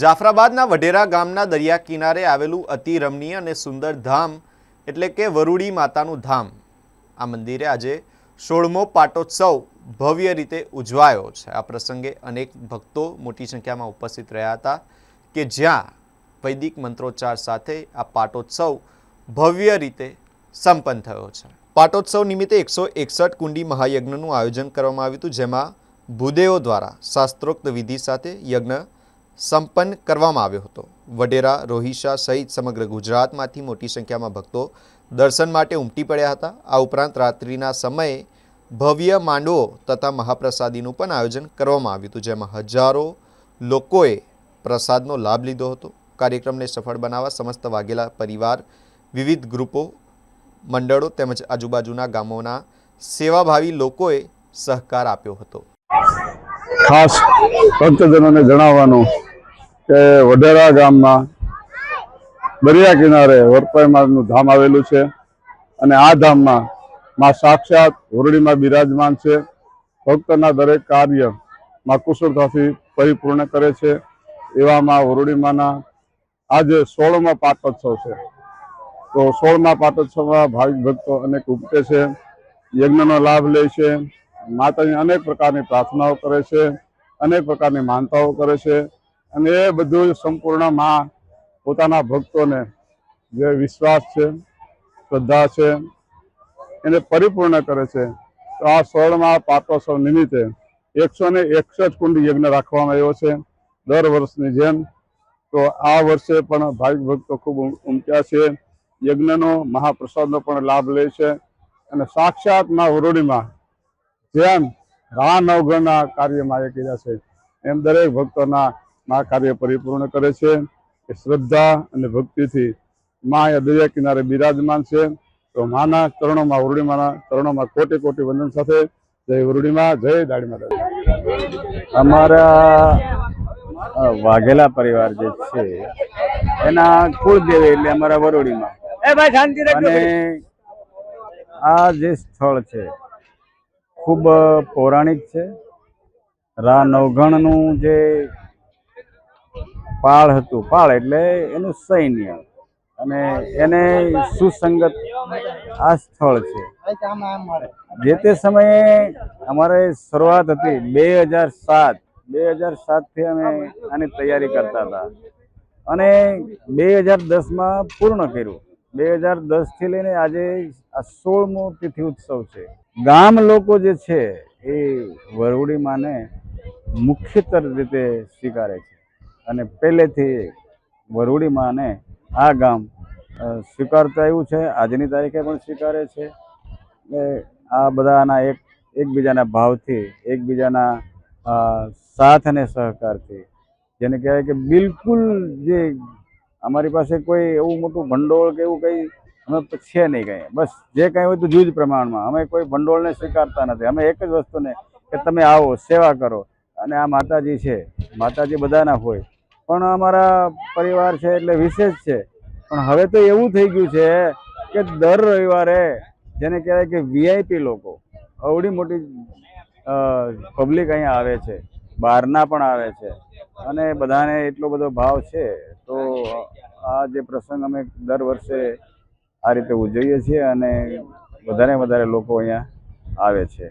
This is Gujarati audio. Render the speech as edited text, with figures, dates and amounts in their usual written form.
જાફરાબાદના વઢેરા ગામના દરિયા કિનારે આવેલું અતિ રમણીય અને સુંદર ધામ એટલે કે વરુડી માતાનું ધામ. આ મંદિરે આજે 16મો પાટોત્સવ ભવ્ય રીતે ઉજવાયો છે. આ પ્રસંગે અનેક ભક્તો મોટી સંખ્યામાં ઉપસ્થિત રહ્યા હતા કે જ્યાં વૈદિક મંત્રોચ્ચાર સાથે આ પાટોત્સવ ભવ્ય રીતે સંપન્ન થયો છે. પાટોત્સવ નિમિત્તે 161 કુંડી મહાયજ્ઞનું આયોજન કરવામાં આવ્યું હતું, જેમાં ભૂદેવો દ્વારા શાસ્ત્રોક્ત વિધિ સાથે યજ્ઞ સંપન્ન કરવામાં આવ્યો હતો. વઢેરા, રોહિશા સહિત સમગ્ર ગુજરાતમાંથી મોટી સંખ્યામાં ભક્તો દર્શન માટે ઉમટી પડ્યા હતા. આ ઉપરાંત રાત્રિના સમયે ભવ્ય માંડવો તથા મહાપ્રસાદીનું પણ આયોજન કરવામાં આવ્યું હતું, જેમાં હજારો લોકોએ પ્રસાદનો લાભ લીધો હતો. કાર્યક્રમને સફળ બનાવવા સમસ્ત વાઘેલા પરિવાર, વિવિધ ગ્રુપો, મંડળો તેમજ આજુબાજુના ગામોના સેવાભાવી લોકોએ સહકાર આપ્યો હતો. ખાસ ભક્તજનોને જણાવવાનું કે વઢેરા ગામમાં દરિયા કિનારે વરપાઈ માનું ધામ આવેલું છે અને આ ધામમાં માં સાક્ષાત વરુડીમાં બિરાજમાન છે. ભક્તના દરેક કાર્ય માં કુશળતાથી પરિપૂર્ણ કરે છે. એવામાં વરુડીમાંના આજે 16મા પાટોત્સવ છે. તો 16મા પાટોત્સવમાં ભાવિક ભક્તો અનેક ઉમટે છે, યજ્ઞનો લાભ લે છે, માતાની અનેક પ્રકારની પ્રાર્થનાઓ કરે છે, અનેક પ્રકારની માનતાઓ કરે છે અને એ બધું સંપૂર્ણ માં પોતાના ભક્તોને જે વિશ્વાસ છે, શ્રદ્ધા છે, એને પરિપૂર્ણ કરે છે. તો આ 16મા પાટોત્સવ નિમિત્તે 161 કુંડી યજ્ઞ રાખવામાં આવ્યો છે દર વર્ષની જેમ. તો આ વર્ષે પણ ભાવિક ભક્તો ખૂબ ઉમટ્યા છે, યજ્ઞનો મહાપ્રસાદનો પણ લાભ લે છે અને સાક્ષાત માં વરુડીમાં જેમ રા નવગ્રહના કાર્યમાં એ કર્યા છે એમ દરેક ભક્તોના માં કાર્ય પરિપૂર્ણ કરે છે. એ શ્રદ્ધા અને ભક્તિથી માં એ દરિયા કિનારે બિરાજમાન છે. તો માના ચરણોમાં, વરુડીમાના ચરણોમાં કોટી કોટી વંદન સાથે જય વરુડીમાં, જય દાડી માતા. અમારા વાઘેલા પરિવાર જે છે એના કુળદેવી એટલે અમારા વરુડીમાં, અને આ જે સ્થળ છે ખૂબ પૌરાણિક છે. રા નવઘણનું જે પાળ હતું, પાળ એટલે એનું સૈન્ય, અને એને સુસંગત આ સ્થળ છે. જે તે સમયે અમારે શરૂઆત હતી 2007થી અમે આની તૈયારી કરતા હતા અને 2010માં પૂર્ણ કર્યું. 2010થી લઈને આજે આ 16મો તિથિ ઉત્સવ છે. ગામ લોકો જે છે એ વરુડી માને મુખ્યતર રીતે સ્વીકારે છે અને પહેલેથી વરુડી માને આ ગામ સ્વીકારતા આવ્યું છે. આજની તારીખે પણ સ્વીકારે છે. આ બધાના એકબીજાના ભાવથી, એકબીજાના સાથ અને સહકારથી, જેને કહેવાય કે બિલકુલ જે અમારી પાસે કોઈ એવું મોટું ભંડોળ કે એવું કંઈ અમે છે નહીં કંઈ. બસ જે કંઈ હોય તો જૂજ પ્રમાણમાં. અમે કોઈ ભંડોળને સ્વીકારતા નથી. અમે એક જ વસ્તુને કે તમે આવો, સેવા કરો. અને આ માતાજી છે, માતાજી બધાના હોય, પણ અમારા પરિવાર છે એટલે વિશેષ છે. પણ હવે તો એવું થઈ ગયું છે કે દર રવિવારે જેને કહેવાય કે VIP લોકો, અવડી મોટી પબ્લિક અહીંયા આવે છે, બહારના પણ આવે છે અને બધાને એટલો બધો ભાવ છે. તો આ જે પ્રસંગ અમે દર વર્ષે આ રીતે ઉજવીએ છીએ અને વધારે લોકો અહીંયા આવે છે.